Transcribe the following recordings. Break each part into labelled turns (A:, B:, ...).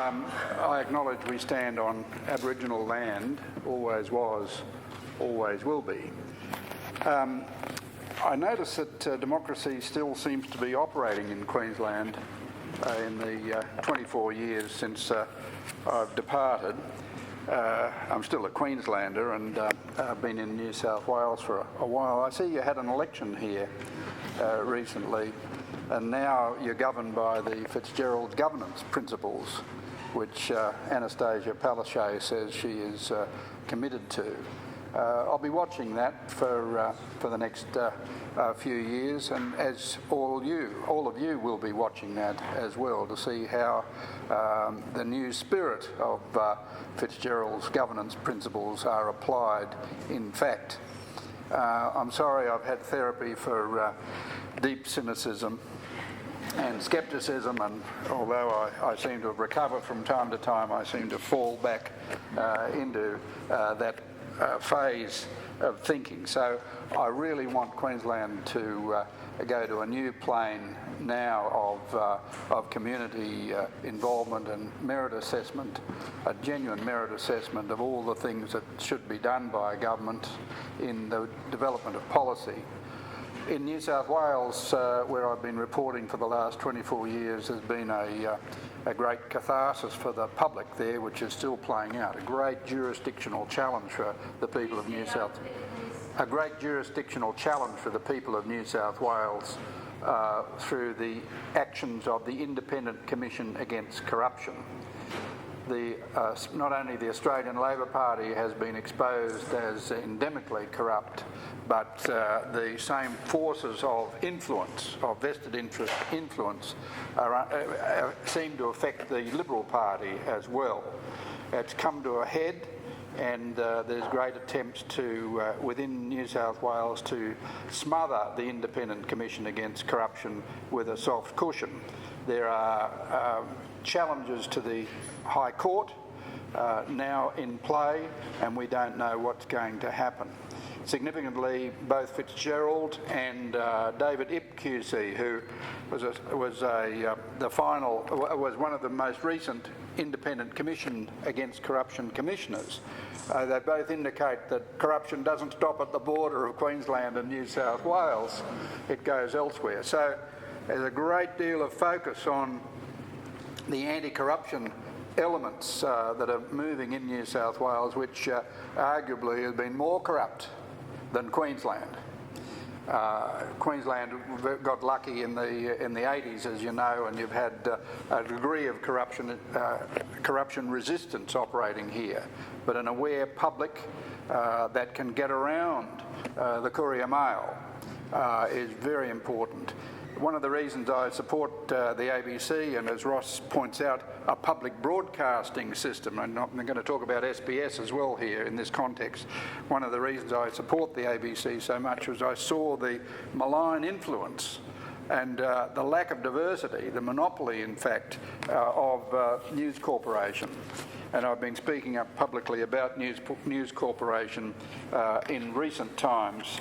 A: I acknowledge we stand on Aboriginal land, always was, always will be. I notice that democracy still seems to be operating in Queensland in the 24 years since I've departed. I'm still a Queenslander and I've been in New South Wales for a while. I see you had an election here recently, and now you're governed by the Fitzgerald governance principles, which Anastasia Palaszczuk says she is committed to. I'll be watching that for the next few years, and as all of you will be watching that as well, to see how the new spirit of Fitzgerald's governance principles are applied in fact. I'm sorry I've had therapy for deep cynicism and scepticism, and although I seem to have recovered from time to time, I seem to fall back into that phase of thinking. So I really want Queensland to go to a new plane now of community involvement and merit assessment, a genuine merit assessment of all the things that should be done by government in the development of policy. In New South Wales, where I've been reporting for the last 24 years, there's been a great catharsis for the public there, which is still playing out. A great jurisdictional challenge for the people of New South. A great jurisdictional challenge for the people of New South Wales through the actions of the Independent Commission Against Corruption. Not only the Australian Labor Party has been exposed as endemically corrupt, but the same forces of influence, of vested interest influence, seem to affect the Liberal Party as well. It's come to a head, and there's great attempts to, within New South Wales, to smother the Independent Commission Against Corruption with a soft cushion. There are challenges to the High Court now in play, and we don't know what's going to happen. Significantly, both Fitzgerald and David Ip QC, who was one of the most recent Independent Commission Against Corruption commissioners, they both indicate that corruption doesn't stop at the border of Queensland and New South Wales; it goes elsewhere. So there's a great deal of focus on the anti-corruption elements that are moving in New South Wales, which arguably has been more corrupt than Queensland. Queensland got lucky in the 80s, as you know, and you've had a degree of corruption resistance operating here. But an aware public that can get around the Courier Mail is very important. One of the reasons I support the ABC, and as Ross points out, a public broadcasting system, and I'm going to talk about SBS as well here in this context. One of the reasons I support the ABC so much was I saw the malign influence and the lack of diversity, the monopoly, in fact, of News Corporation. And I've been speaking up publicly about News Corporation in recent times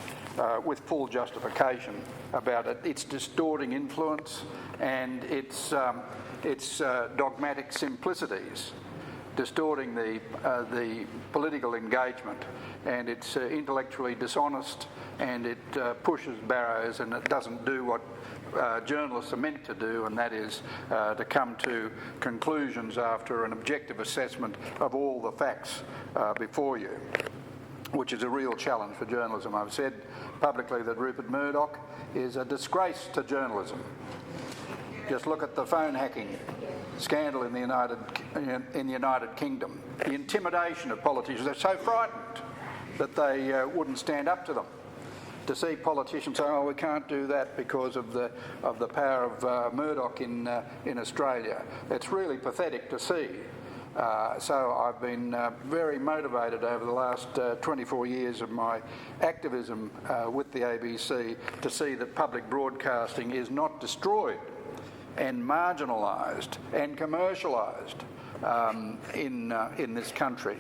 A: with full justification about it. Its distorting influence and its dogmatic simplicities, distorting the political engagement, and it's intellectually dishonest, and it pushes barrows, and it doesn't do what journalists are meant to do, and that is to come to conclusions after an objective assessment of all the facts before you, which is a real challenge for journalism. I've said publicly that Rupert Murdoch is a disgrace to journalism. Just look at the phone hacking scandal in the United Kingdom. The intimidation of politicians. They're so frightened that they wouldn't stand up to them. To see politicians say, "Oh, we can't do that because of the power of Murdoch in Australia," it's really pathetic to see. So I've been very motivated over the last 24 years of my activism with the ABC to see that public broadcasting is not destroyed and marginalised and commercialised in this country.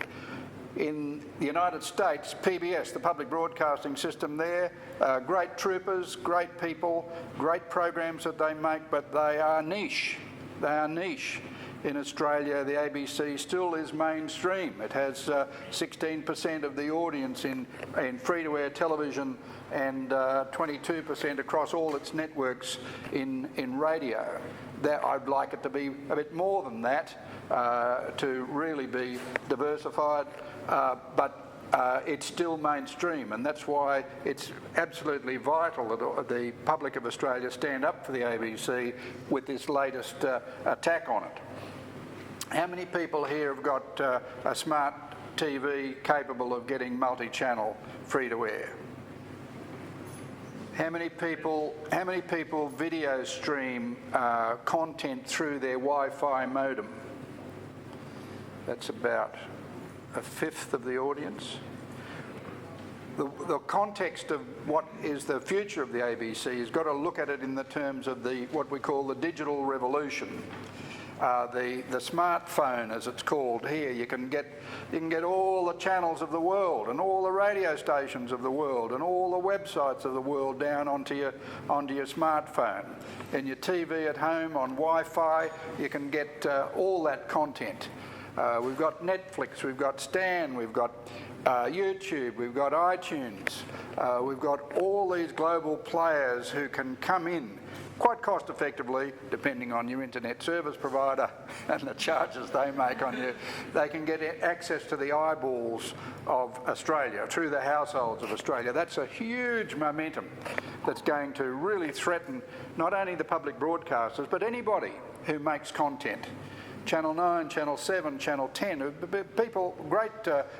A: In the United States, PBS, the public broadcasting system there, great troopers, great people, great programs that they make, but they are niche. They are niche. in Australia, the ABC still is mainstream. It has 16% of the audience in free-to-air television and 22% across all its networks in radio. That I'd like it to be a bit more than that to really be diversified, but it's still mainstream, and that's why it's absolutely vital that the public of Australia stand up for the ABC with this latest attack on it. How many people here have got a smart TV capable of getting multi-channel free-to-air? How many people video stream content through their Wi-Fi modem? That's about a fifth of the audience. The context of what is the future of the ABC has got to look at it in the terms of what we call the digital revolution. The smartphone, as it's called here, you can get all the channels of the world and all the radio stations of the world and all the websites of the world down onto your smartphone. And your TV at home on Wi-Fi, you can get all that content. We've got Netflix, we've got Stan, we've got YouTube, we've got iTunes, we've got all these global players who can come in quite cost effectively, depending on your internet service provider and the charges they make on you. They can get access to the eyeballs of Australia through the households of Australia. That's a huge momentum that's going to really threaten not only the public broadcasters, but anybody who makes content. Channel 9, Channel 7, Channel 10, people, great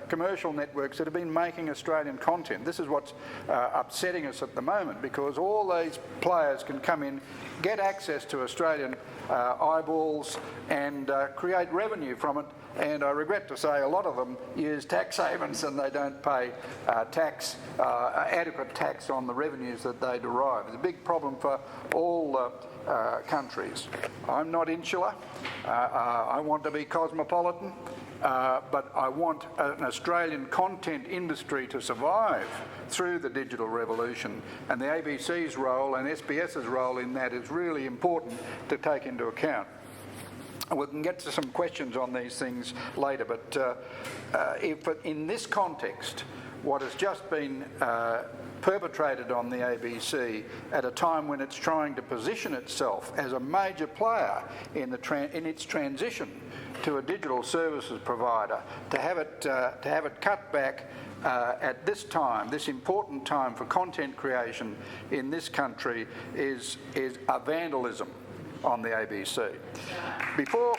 A: commercial networks that have been making Australian content. This is what's upsetting us at the moment, because all these players can come in, get access to Australian eyeballs and create revenue from it. And I regret to say a lot of them use tax havens and they don't pay adequate tax on the revenues that they derive. It's a big problem for all countries. I'm not insular. I want to be cosmopolitan, but I want an Australian content industry to survive through the digital revolution, and the ABC's role and SBS's role in that is really important to take into account. We can get to some questions on these things later, but if in this context, what has just been perpetrated on the ABC at a time when it's trying to position itself as a major player in its transition to a digital services provider, to have it cut back at this time, this important time for content creation in this country, is a vandalism on the ABC. Before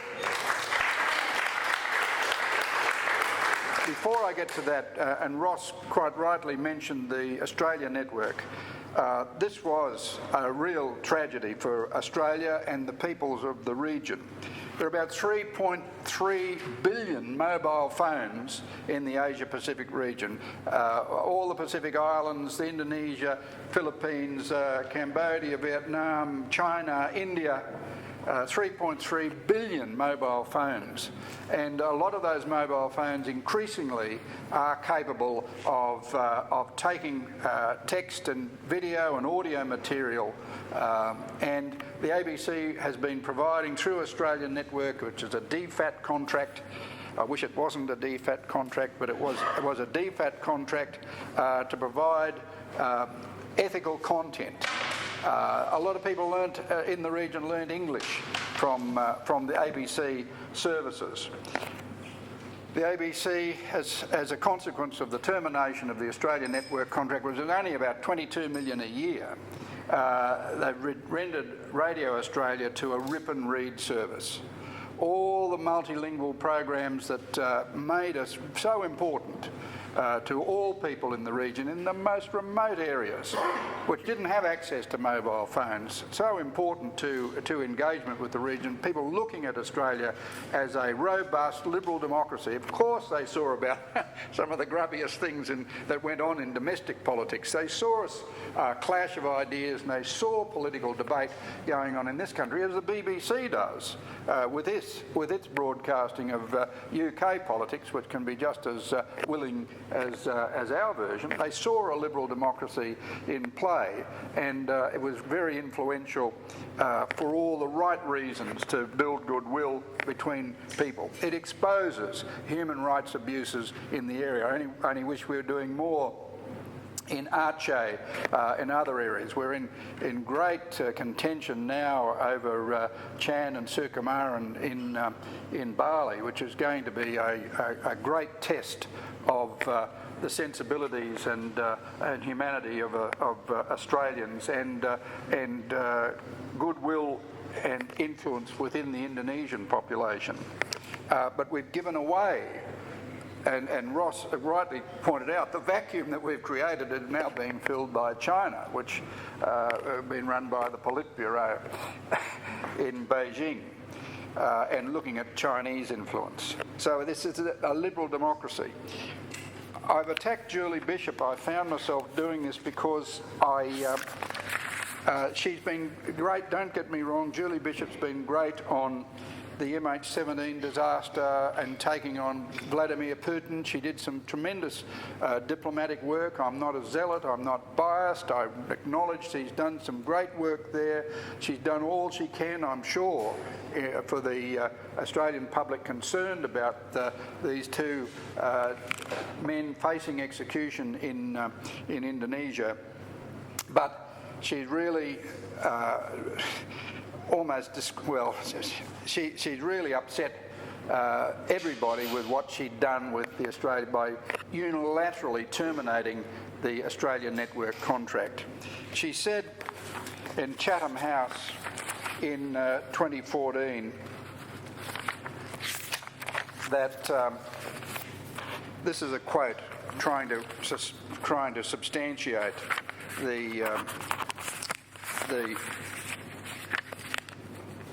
A: I get to that, and Ross quite rightly mentioned the Australia network, this was a real tragedy for Australia and the peoples of the region. There are about 3.3 billion mobile phones in the Asia-Pacific region. All the Pacific Islands, Indonesia, Philippines, Cambodia, Vietnam, China, India, 3.3 billion mobile phones, and a lot of those mobile phones increasingly are capable of taking text and video and audio material, and the ABC has been providing through Australian Network, which is a DFAT contract. I wish it wasn't a DFAT contract, but it was a DFAT contract to provide ethical content. A lot of people in the region learned English from the ABC services. The ABC, as a consequence of the termination of the Australian Network contract, which was only about $22 million a year, they've rendered Radio Australia to a rip and read service. All the multilingual programs that made us so important to all people in the region in the most remote areas, which didn't have access to mobile phones, so important to engagement with the region, people looking at Australia as a robust liberal democracy. Of course they saw about some of the grubbiest things that went on in domestic politics. They saw us clash of ideas, and they saw political debate going on in this country, as the BBC does with its broadcasting of UK politics, which can be just as willing as our version. They saw a liberal democracy in play, and it was very influential for all the right reasons to build goodwill between people. It exposes human rights abuses in the area. I only wish we were doing more in Aceh, in other areas. We're in great contention now over Chan and Sukumaran in Bali, which is going to be a great test of the sensibilities and humanity of Australians and goodwill and influence within the Indonesian population. But we've given away, and Ross rightly pointed out, the vacuum that we've created is now being filled by China, which have been run by the Politburo in Beijing, and looking at Chinese influence. So this is a liberal democracy. I've attacked Julie Bishop. I found myself doing this because she's been great, don't get me wrong, Julie Bishop's been great on the MH17 disaster and taking on Vladimir Putin. She did some tremendous diplomatic work. I'm not a zealot, I'm not biased. I acknowledge she's done some great work there. She's done all she can, I'm sure, for the Australian public concerned about these two men facing execution in Indonesia. But she's really she's really upset everybody with what she'd done with the Australia by unilaterally terminating the Australian network contract. She said in Chatham House in 2014 that this is a quote trying to substantiate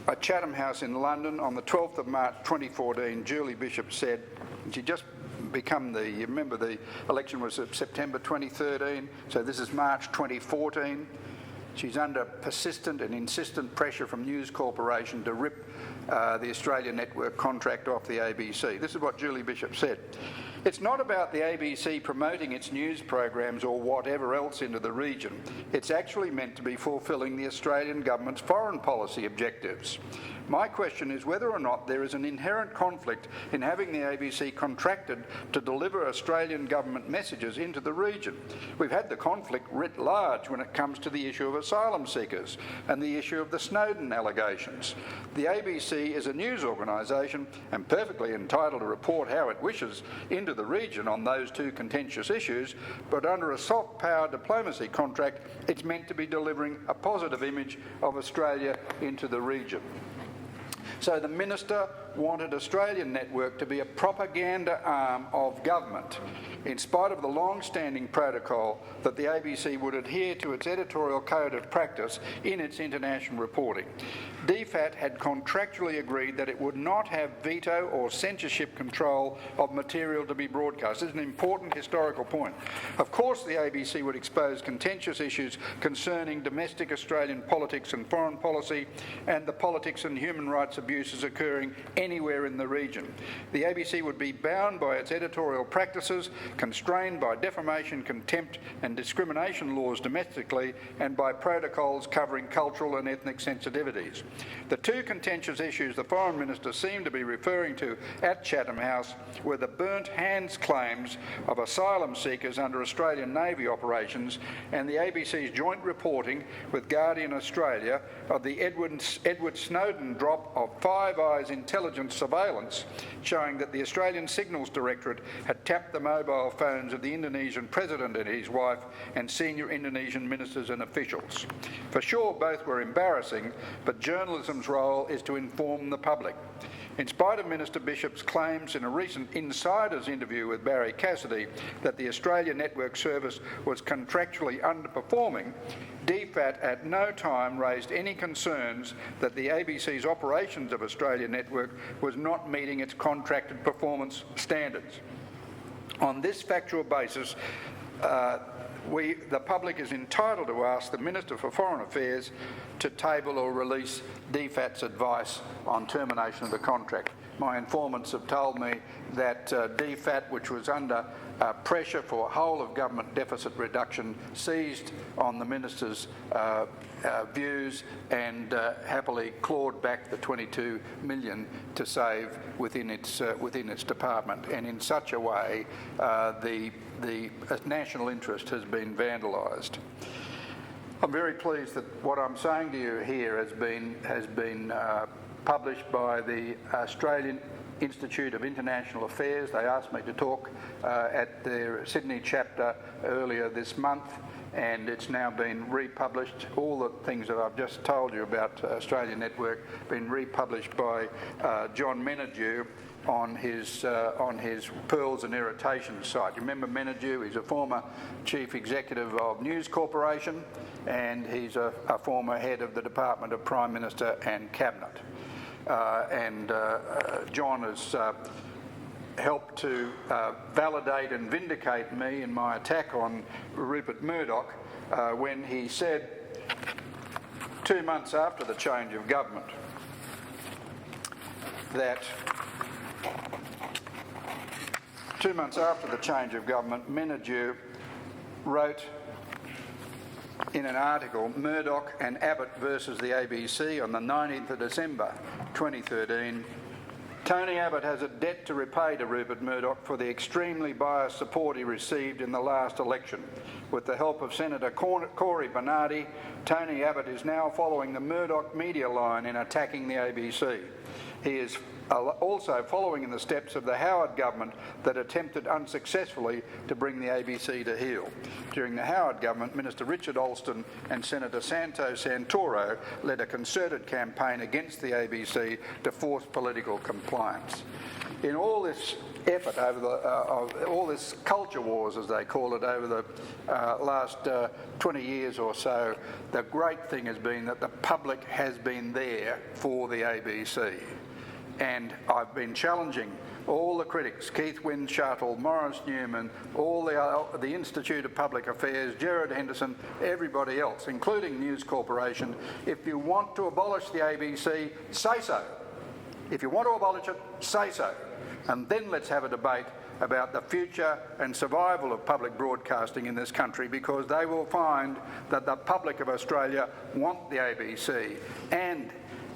A: at Chatham House in London on the 12th of March 2014, Julie Bishop said, she just become you remember the election was September 2013, so this is March 2014. She's under persistent and insistent pressure from News Corporation to rip the Australian network contract off the ABC. This is what Julie Bishop said. It's not about the ABC promoting its news programs or whatever else into the region. It's actually meant to be fulfilling the Australian government's foreign policy objectives. My question is whether or not there is an inherent conflict in having the ABC contracted to deliver Australian government messages into the region. We've had the conflict writ large when it comes to the issue of asylum seekers and the issue of the Snowden allegations. The ABC is a news organisation and perfectly entitled to report how it wishes into the region on those two contentious issues, but under a soft power diplomacy contract, it's meant to be delivering a positive image of Australia into the region. So the Minister wanted Australian Network to be a propaganda arm of government, in spite of the long-standing protocol that the ABC would adhere to its editorial code of practice in its international reporting. DFAT had contractually agreed that it would not have veto or censorship control of material to be broadcast. This is an important historical point. Of course, the ABC would expose contentious issues concerning domestic Australian politics and foreign policy and the politics and human rights abuses occurring anywhere in the region. The ABC would be bound by its editorial practices, constrained by defamation, contempt and discrimination laws domestically, and by protocols covering cultural and ethnic sensitivities. The two contentious issues the Foreign Minister seemed to be referring to at Chatham House were the burnt hands claims of asylum seekers under Australian Navy operations and the ABC's joint reporting with Guardian Australia of the Edward Snowden drop of Five Eyes intelligence surveillance showing that the Australian Signals Directorate had tapped the mobile phones of the Indonesian President and his wife and senior Indonesian ministers and officials. For sure, both were embarrassing, but journalism's role is to inform the public. In spite of Minister Bishop's claims in a recent Insiders interview with Barry Cassidy that the Australian Network Service was contractually underperforming, DFAT at no time raised any concerns that the ABC's operations of Australian Network was not meeting its contracted performance standards. On this factual basis, the public is entitled to ask the Minister for Foreign Affairs to table or release DFAT's advice on termination of the contract. my informants have told me that DFAT, which was under pressure for whole of government deficit reduction, seized on the minister's views and happily clawed back the $22 million to save within its department, and in such a way the national interest has been vandalised. I'm very pleased that what I'm saying to you here has been published by the Australian Institute of International Affairs. They asked me to talk at their Sydney chapter earlier this month, and it's now been republished. All the things that I've just told you about Australia Network been republished by John Menadue on his Pearls and Irritation site. You remember Menadue? He's a former chief executive of News Corporation, and he's a former head of the Department of Prime Minister and Cabinet. John has helped to validate and vindicate me in my attack on Rupert Murdoch when he said 2 months after the change of government that Menadue wrote in an article, Murdoch and Abbott versus the ABC, on the 19th of December 2013, Tony Abbott has a debt to repay to Rupert Murdoch for the extremely biased support he received in the last election. With the help of Senator Cory Bernardi, Tony Abbott is now following the Murdoch media line in attacking the ABC. He is also following in the steps of the Howard government that attempted unsuccessfully to bring the ABC to heel. During the Howard government, Minister Richard Alston and Senator Santo Santoro led a concerted campaign against the ABC to force political compliance. In all this effort over all this culture wars, as they call it, over the last 20 years or so, the great thing has been that the public has been there for the ABC. And I've been challenging all the critics, Keith Windschuttle, Maurice Newman, all the Institute of Public Affairs, Gerard Henderson, everybody else, including News Corporation. If you want to abolish the ABC, say so. If you want to abolish it, say so. And then let's have a debate about the future and survival of public broadcasting in this country, because they will find that the public of Australia want the ABC, and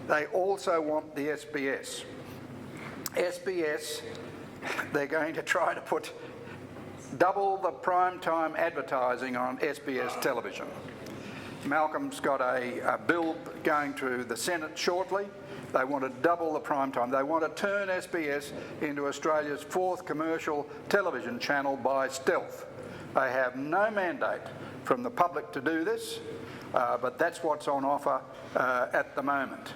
A: they also want the SBS. SBS, they're going to try to put double the primetime advertising on SBS television. Malcolm's got a bill going to the Senate shortly. They want to double the primetime. They want to turn SBS into Australia's fourth commercial television channel by stealth. They have no mandate from the public to do this, but that's what's on offer at the moment.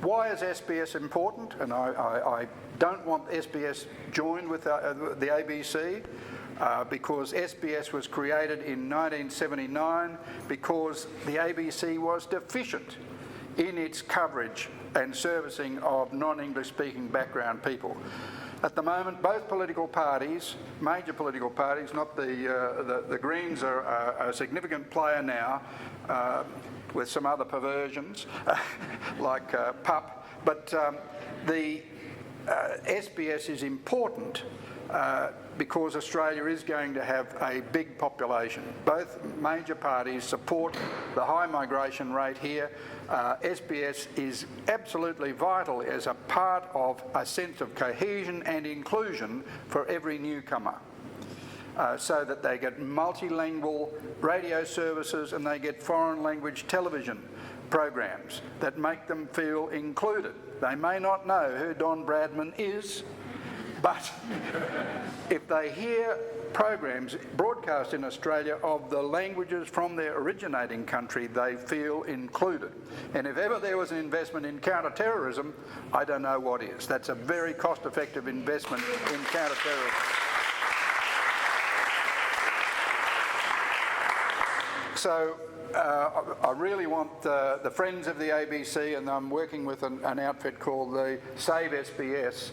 A: Why is SBS important? And I don't want SBS joined with the ABC because SBS was created in 1979 because the ABC was deficient in its coverage and servicing of non-English speaking background people. At the moment, both political parties, major political parties, not the Greens are a significant player now, with some other perversions like PUP, but the SBS is important because Australia is going to have a big population. Both major parties support the high migration rate here. SBS is absolutely vital as a part of a sense of cohesion and inclusion for every newcomer. So that they get multilingual radio services and they get foreign language television programs that make them feel included. They may not know who Don Bradman is, but if they hear programs broadcast in Australia of the languages from their originating country, they feel included. And if ever there was an investment in counter-terrorism, I don't know what is. That's a very cost-effective investment in counter-terrorism. So I really want the friends of the ABC, and I'm working with an outfit called the Save SBS,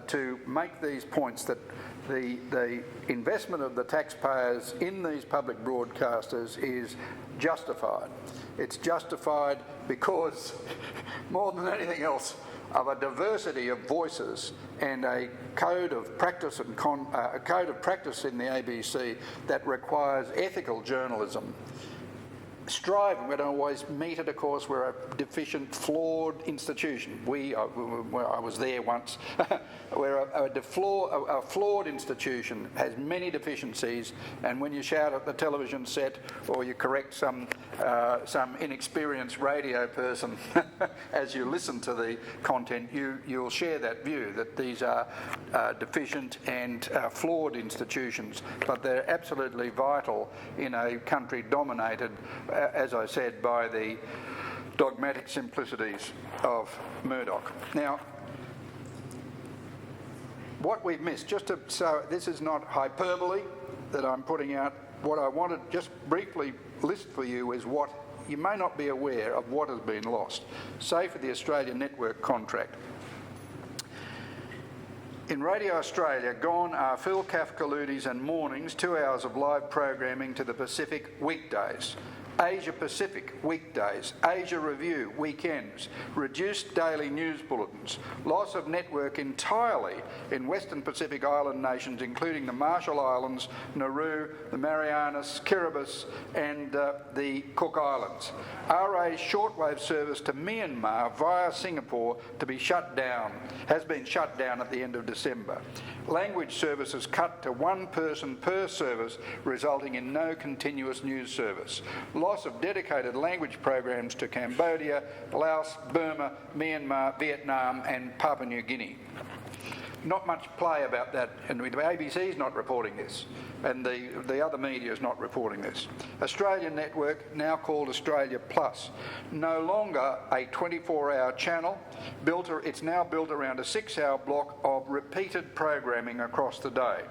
A: to make these points that the investment of the taxpayers in these public broadcasters is justified. It's justified because, more than anything else, of a diversity of voices and a code of practice in the ABC that requires ethical journalism. Striving, we don't always meet it, of course. We're a deficient, flawed institution. I was there once. We're a flawed institution, has many deficiencies, and when you shout at the television set or you correct some inexperienced radio person as you listen to the content, you'll share that view that these are deficient and flawed institutions, but they're absolutely vital in a country dominated, as I said, by the dogmatic simplicities of Murdoch. Now, what we've missed, so this is not hyperbole that I'm putting out. What I wanted just briefly list for you is what you may not be aware of what has been lost. Say for the Australian network contract. In Radio Australia, gone are Phil Kafkaludi's and Mornings, 2 hours of live programming to the Pacific weekdays. Asia Pacific weekdays, Asia Review weekends, reduced daily news bulletins, loss of network entirely in Western Pacific Island nations including the Marshall Islands, Nauru, the Marianas, Kiribati and the Cook Islands. RA's shortwave service to Myanmar via Singapore to be shut down, has been shut down at the end of December. Language services cut to one person per service, resulting in no continuous news service. Loss of dedicated language programs to Cambodia, Laos, Burma, Myanmar, Vietnam and Papua New Guinea. Not much play about that, and the ABC is not reporting this, and the other media is not reporting this. Australian network, now called Australia Plus, no longer a 24-hour channel. It's now built around a 6-hour block of repeated programming across the day.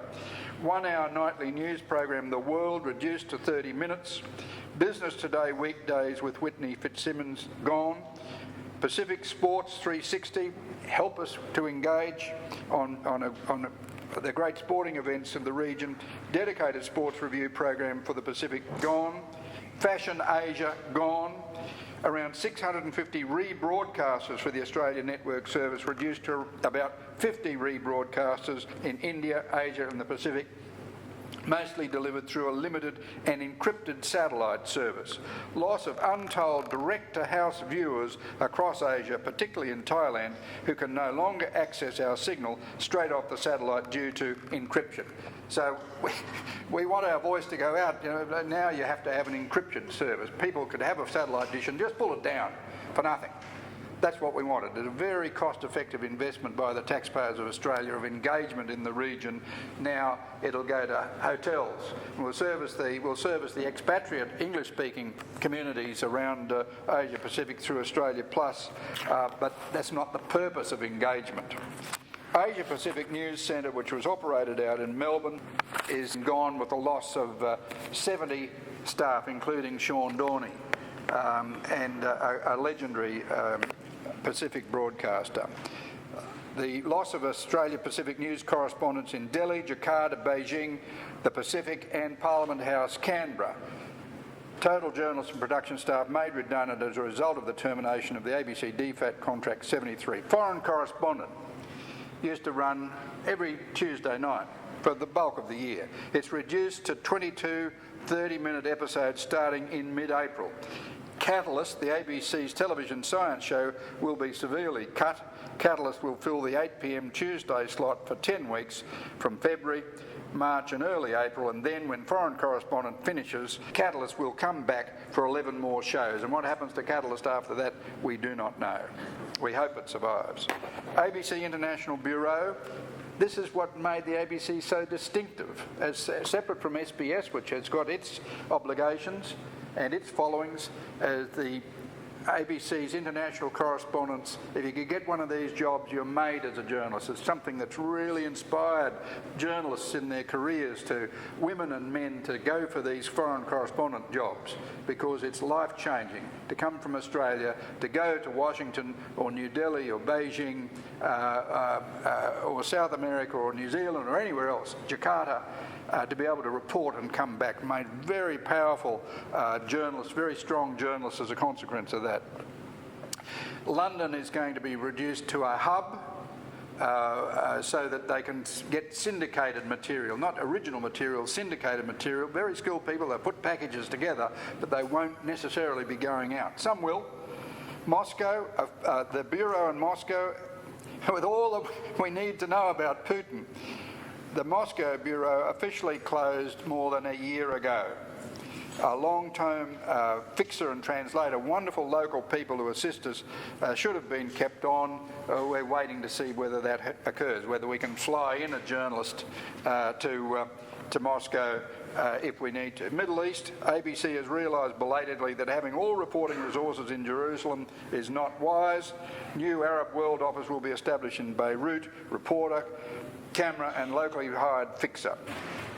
A: 1-hour nightly news program The World reduced to 30 minutes. Business Today weekdays with Whitney Fitzsimmons gone. Pacific Sports 360 help us to engage on the great sporting events in the region. Dedicated sports review program for the Pacific gone. Fashion Asia gone. Around 650 rebroadcasters for the Australian network service reduced to about 50 rebroadcasters in India, Asia and the Pacific, mostly delivered through a limited and encrypted satellite service. Loss of untold direct-to-house viewers across Asia, particularly in Thailand, who can no longer access our signal straight off the satellite due to encryption. So we want our voice to go out. Now you have to have an encryption service. People could have a satellite dish and just pull it down for nothing. That's what we wanted. It's a very cost-effective investment by the taxpayers of Australia of engagement in the region. Now it'll go to hotels. We'll service the expatriate English-speaking communities around Asia Pacific through Australia Plus, but that's not the purpose of engagement. Asia Pacific News Centre, which was operated out in Melbourne, is gone with a loss of 70 staff, including Sean Dorney, and a legendary Pacific broadcaster. The loss of Australia Pacific News correspondents in Delhi, Jakarta, Beijing, the Pacific and Parliament House, Canberra. Total journalists and production staff made redundant as a result of the termination of the ABC DFAT contract 73. Foreign correspondent used to run every Tuesday night for the bulk of the year. It's reduced to 22 30-minute episodes starting in mid-April. Catalyst, the ABC's television science show, will be severely cut. Catalyst will fill the 8 p.m. Tuesday slot for 10 weeks from February, March and early April, and then when Foreign Correspondent finishes, Catalyst will come back for 11 more shows. And what happens to Catalyst after that, we do not know. We hope it survives. ABC International Bureau. This is what made the ABC so distinctive, as separate from SBS, which has got its obligations and its followings, as the ABC's international correspondents. If you could get one of these jobs, you're made as a journalist. It's something that's really inspired journalists in their careers, to women and men, to go for these foreign correspondent jobs, because it's life-changing to come from Australia, to go to Washington or New Delhi or Beijing or South America or New Zealand or anywhere else, Jakarta, to be able to report and come back, made very powerful journalists, very strong journalists as a consequence of that. London is going to be reduced to a hub so that they can get syndicated material, not original material, syndicated material. Very skilled people, they put packages together, but they won't necessarily be going out. Some will. Moscow, the bureau in Moscow, with all that we need to know about Putin, the Moscow bureau officially closed more than a year ago. A long-term fixer and translator, wonderful local people who assist us, should have been kept on. We're waiting to see whether that occurs, whether we can fly in a journalist to Moscow if we need to. Middle East, ABC has realised belatedly that having all reporting resources in Jerusalem is not wise. New Arab World Office will be established in Beirut, reporter, camera and locally hired fixer.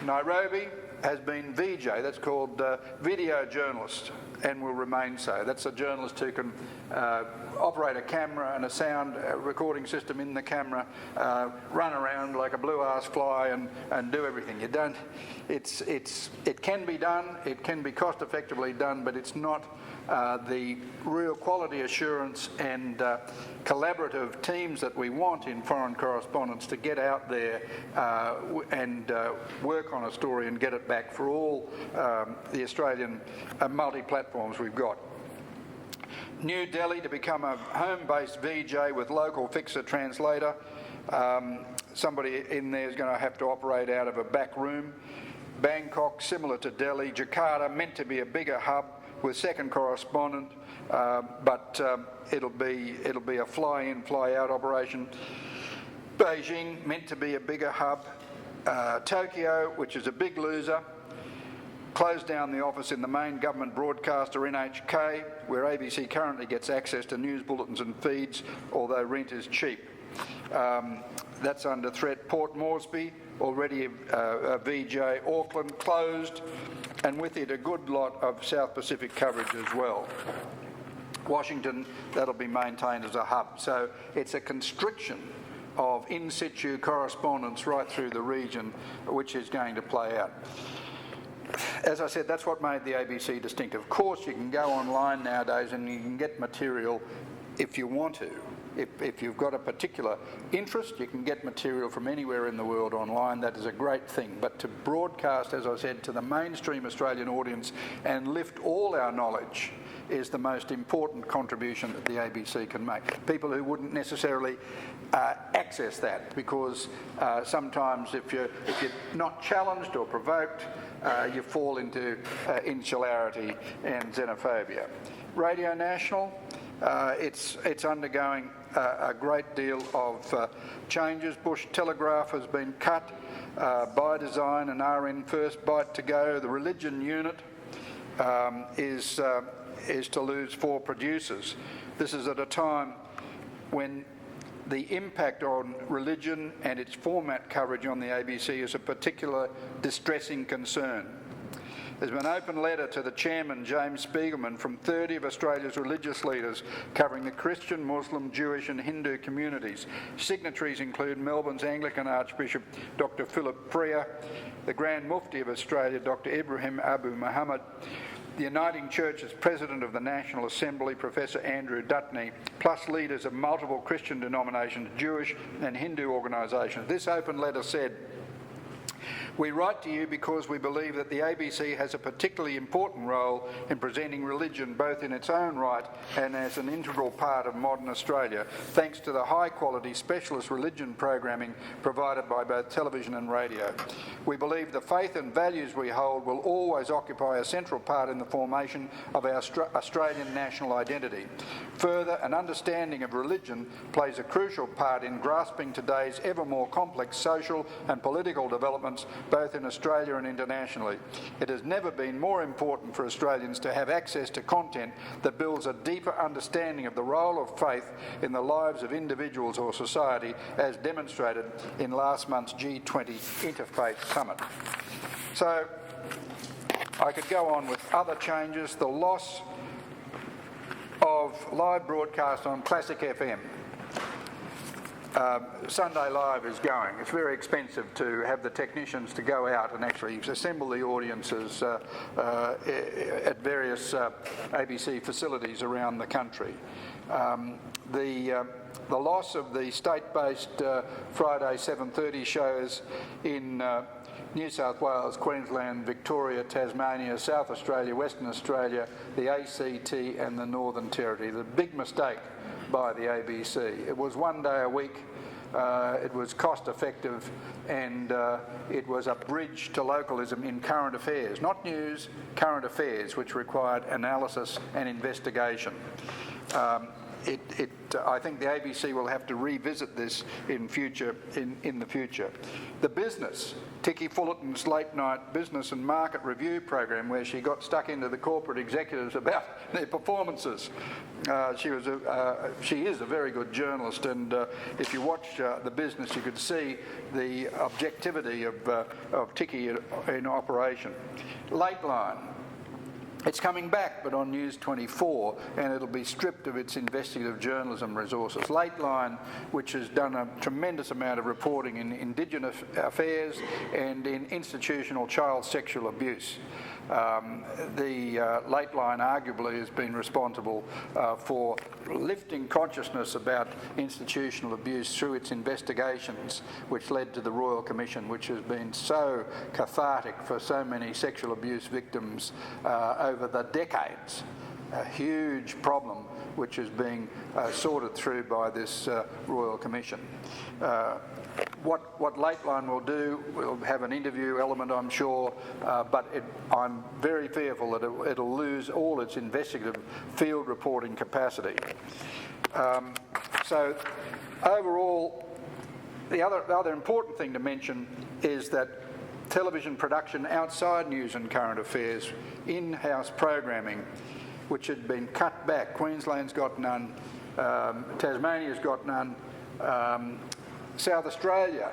A: Nairobi has been VJ, that's called video journalist, and will remain so. That's a journalist who can operate a camera and a sound recording system in the camera, run around like a blue-ass fly and do everything. It can be done, it can be cost-effectively done, but it's not the real quality assurance and collaborative teams that we want in foreign correspondence to get out there and work on a story and get it back for all the Australian multi-platforms we've got. New Delhi to become a home-based VJ with local fixer translator. Somebody in there is going to have to operate out of a back room. Bangkok, similar to Delhi. Jakarta, meant to be a bigger hub with second correspondent, but it'll be a fly-in, fly-out operation. Beijing, meant to be a bigger hub. Tokyo, which is a big loser, closed down the office in the main government broadcaster NHK, where ABC currently gets access to news bulletins and feeds, although rent is cheap. That's under threat. Port Moresby, already a VJ. Auckland closed, and with it a good lot of South Pacific coverage as well. Washington, that'll be maintained as a hub. So it's a constriction of in situ correspondence right through the region, which is going to play out. As I said, that's what made the ABC distinctive. Of course, you can go online nowadays and you can get material if you want to. If you've got a particular interest, you can get material from anywhere in the world online. That is a great thing. But to broadcast, as I said, to the mainstream Australian audience and lift all our knowledge is the most important contribution that the ABC can make. People who wouldn't necessarily access that, because sometimes if you're not challenged or provoked, you fall into insularity and xenophobia. Radio National, it's undergoing a great deal of changes. Bush Telegraph has been cut by design, and RN First Bite to go. The religion unit is to lose 4 producers. This is at a time when the impact on religion and its format coverage on the ABC is a particular distressing concern. There's been an open letter to the chairman, James Spiegelman, from 30 of Australia's religious leaders covering the Christian, Muslim, Jewish and Hindu communities. Signatories include Melbourne's Anglican Archbishop Dr Philip Freer, the Grand Mufti of Australia Dr Ibrahim Abu Muhammad, the Uniting Church's President of the National Assembly, Professor Andrew Dutney, plus leaders of multiple Christian denominations, Jewish and Hindu organisations. This open letter said, "We write to you because we believe that the ABC has a particularly important role in presenting religion both in its own right and as an integral part of modern Australia, thanks to the high-quality specialist religion programming provided by both television and radio. We believe the faith and values we hold will always occupy a central part in the formation of our Australian national identity. Further, an understanding of religion plays a crucial part in grasping today's ever more complex social and political developments both in Australia and internationally. It has never been more important for Australians to have access to content that builds a deeper understanding of the role of faith in the lives of individuals or society, as demonstrated in last month's G20 Interfaith Summit." So I could go on with other changes. The loss of live broadcast on Classic FM. Sunday Live is going. It's very expensive to have the technicians to go out and actually assemble the audiences at various ABC facilities around the country. The loss of the state-based Friday 7:30 shows in New South Wales, Queensland, Victoria, Tasmania, South Australia, Western Australia, the ACT and the Northern Territory. The big mistake by the ABC. It was 1 day a week, it was cost effective, and it was a bridge to localism in current affairs, not news, current affairs, which required analysis and investigation. I think the ABC will have to revisit this in the future. The business, Tikki Fullerton's late night business and market review program, where she got stuck into the corporate executives about their performances. She is a very good journalist, and if you watch the business, you could see the objectivity of Tikki in operation. Lateline. It's coming back, but on News 24, and it'll be stripped of its investigative journalism resources. Lateline, which has done a tremendous amount of reporting in Indigenous affairs and in institutional child sexual abuse. The Lateline arguably has been responsible for lifting consciousness about institutional abuse through its investigations, which led to the Royal Commission, which has been so cathartic for so many sexual abuse victims over the decades. A huge problem which is being sorted through by this Royal Commission. What Lateline will do, will have an interview element, I'm sure, but I'm very fearful that it'll lose all its investigative field reporting capacity. So overall, the other important thing to mention is that television production outside news and current affairs, in-house programming, which had been cut back. Queensland's got none, Tasmania's got none, South Australia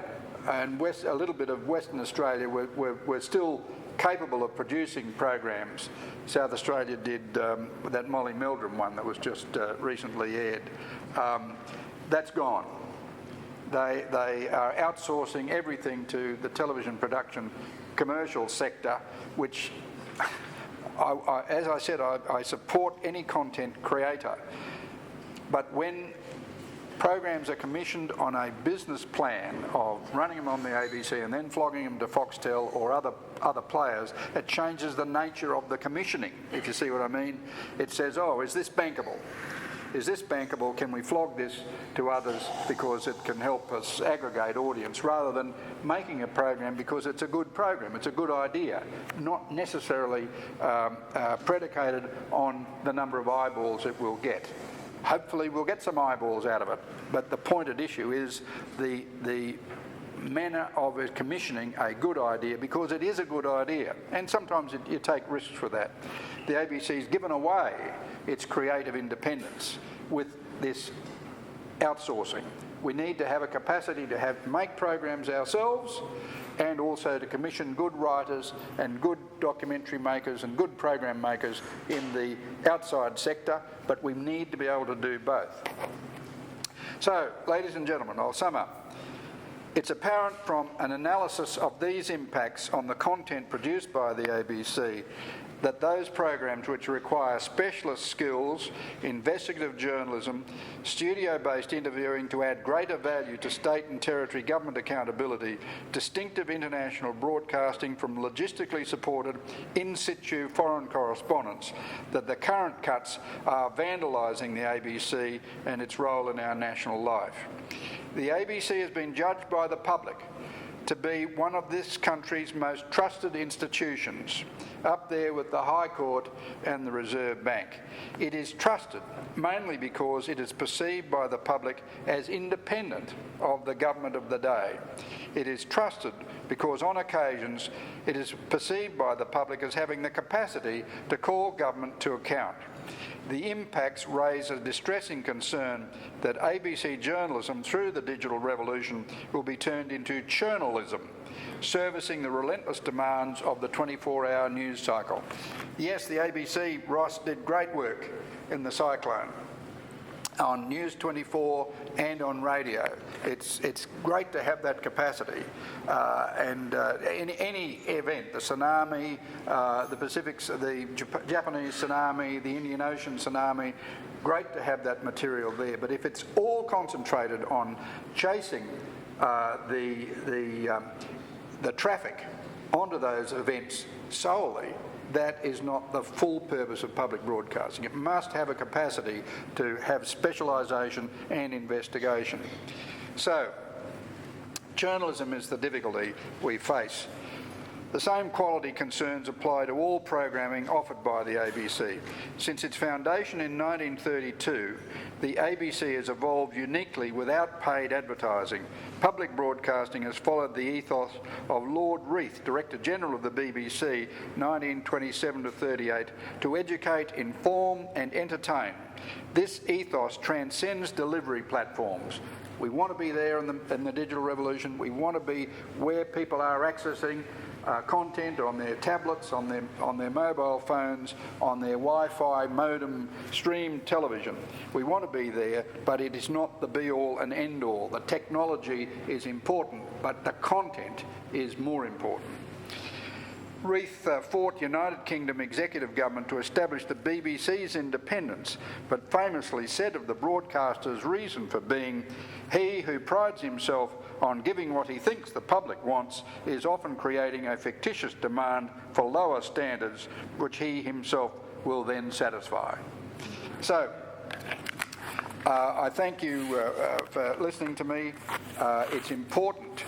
A: and a little bit of Western Australia were still capable of producing programs. South Australia did that Molly Meldrum one that was just recently aired. That's gone. They are outsourcing everything to the television production commercial sector, which, as I said, I support any content creator. But when programs are commissioned on a business plan of running them on the ABC and then flogging them to Foxtel or other players, it changes the nature of the commissioning, if you see what I mean. It says, oh, is this bankable? Is this bankable? Can we flog this to others because it can help us aggregate audience, rather than making a program because it's a good program, it's a good idea, not necessarily predicated on the number of eyeballs it will get. Hopefully we'll get some eyeballs out of it, but the point at issue is the manner of it commissioning a good idea, because it is a good idea, and sometimes you take risks for that. The ABC's given away its creative independence with this outsourcing. We need to have a capacity to make programs ourselves, and also to commission good writers and good documentary makers and good program makers in the outside sector, but we need to be able to do both. So, ladies and gentlemen, I'll sum up. It's apparent from an analysis of these impacts on the content produced by the ABC that those programs which require specialist skills, investigative journalism, studio-based interviewing to add greater value to state and territory government accountability, distinctive international broadcasting from logistically supported in situ foreign correspondence, that the current cuts are vandalising the ABC and its role in our national life. The ABC has been judged by the public to be one of this country's most trusted institutions, up there with the High Court and the Reserve Bank. It is trusted mainly because it is perceived by the public as independent of the government of the day. It is trusted because on occasions it is perceived by the public as having the capacity to call government to account. The impacts raise a distressing concern that ABC journalism through the digital revolution will be turned into churnalism, servicing the relentless demands of the 24-hour news cycle. Yes, the ABC, Ross, did great work in the cyclone. on News 24 and on radio. It's great to have that capacity. In any event, the tsunami, the Japanese tsunami, the Indian Ocean tsunami, great to have that material there. But if it's all concentrated on chasing the traffic onto those events solely, that is not the full purpose of public broadcasting. It must have a capacity to have specialisation and investigation. So, journalism is the difficulty we face. The same quality concerns apply to all programming offered by the ABC. Since its foundation in 1932, the ABC has evolved uniquely without paid advertising. Public broadcasting has followed the ethos of Lord Reith, Director General of the BBC, 1927 to 38, to educate, inform and entertain. This ethos transcends delivery platforms. We want to be there in the digital revolution. We want to be where people are accessing content on their tablets, on their mobile phones, on their Wi-Fi modem streamed television. We want to be there, but it is not the be-all and end-all. The technology is important, but the content is more important. Reith fought United Kingdom executive government to establish the BBC's independence, but famously said of the broadcaster's reason for being, "He who prides himself on giving what he thinks the public wants is often creating a fictitious demand for lower standards, which he himself will then satisfy." So, I thank you for listening to me. It's important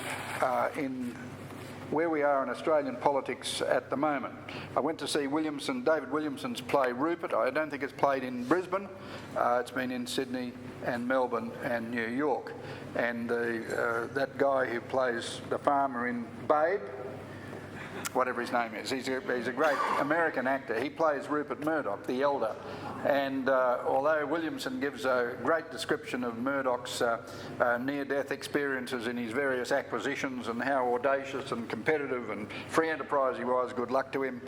A: in where we are in Australian politics at the moment. I went to see David Williamson's play Rupert. I don't think it's played in Brisbane. It's been in Sydney and Melbourne and New York. And that guy who plays the farmer in Babe, whatever his name is, he's a great American actor. He plays Rupert Murdoch, the elder. And although Williamson gives a great description of Murdoch's near-death experiences in his various acquisitions and how audacious and competitive and free enterprise he was, good luck to him,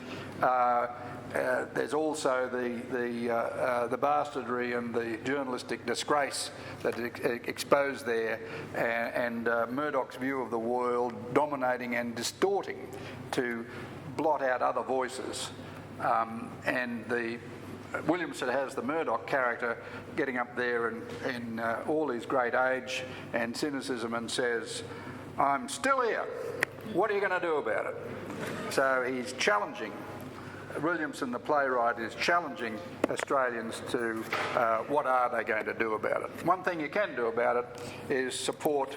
A: there's also the bastardry and the journalistic disgrace that is exposed there, and Murdoch's view of the world dominating and distorting to blot out other voices. And Williamson has the Murdoch character getting up there in all his great age and cynicism and says, "I'm still here. What are you going to do about it?" So he's challenging. Williamson, the playwright, is challenging Australians to what are they going to do about it. One thing you can do about it is support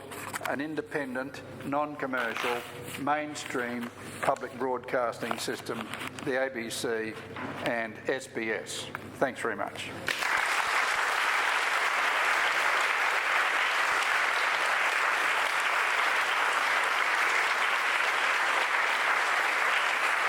A: an independent, non-commercial, mainstream public broadcasting system, the ABC and SBS. Thanks very much.